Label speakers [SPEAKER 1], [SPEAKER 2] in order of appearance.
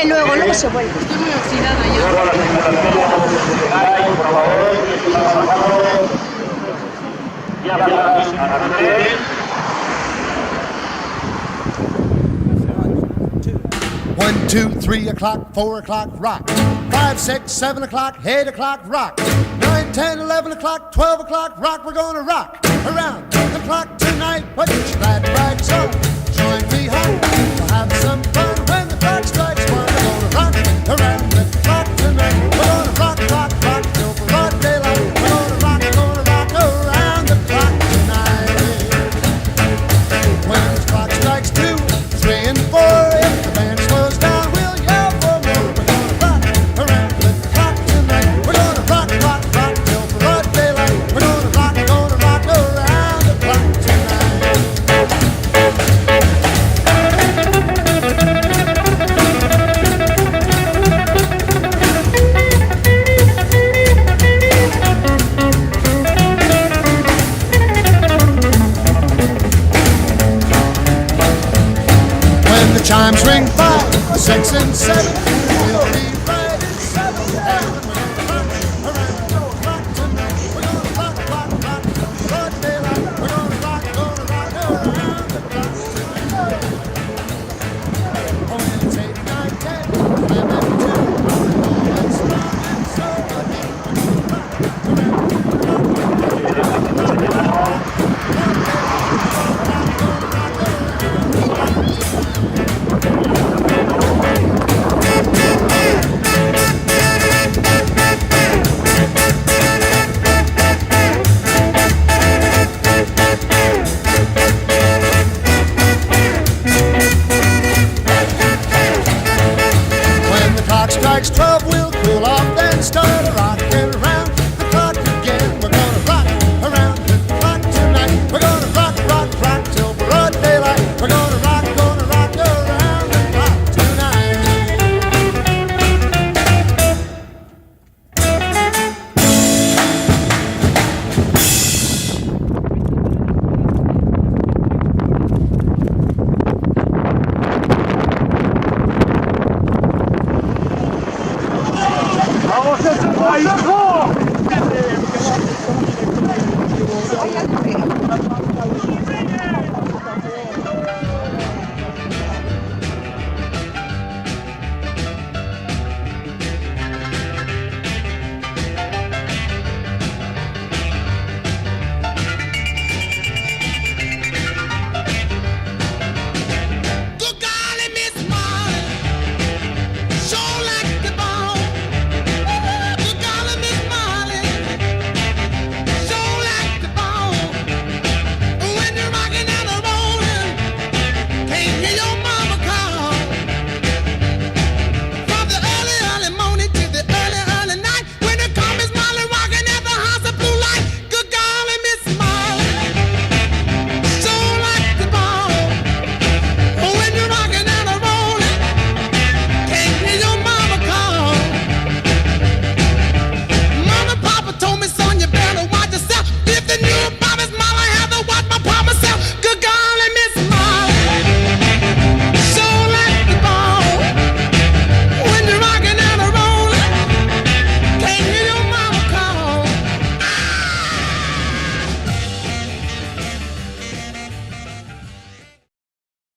[SPEAKER 1] vuelve luego se vuelve.
[SPEAKER 2] Estoy muy oxidada ya.
[SPEAKER 3] Por favor,
[SPEAKER 4] One, two, 3 o'clock, 4 o'clock, rock. 5, 6, 7 o'clock, 8 o'clock, rock. 9, 10, 11 o'clock, 12 o'clock, rock. We're gonna rock around the clock tonight. Put your glad rags on, join me home. We'll have some fun when the clock strikes 1. We're gonna rock around the clock tonight. We're gonna rock, rock, rock till broad daylight. We're gonna rock around the clock tonight. When the clock strikes 2, 3, and 4, if the band slows down, we'll yell for more. We're gonna rock around the clock tonight. We're gonna rock, rock, rock till broad daylight. We're gonna rock around the clock tonight. When the chimes ring 5, 6, and 7,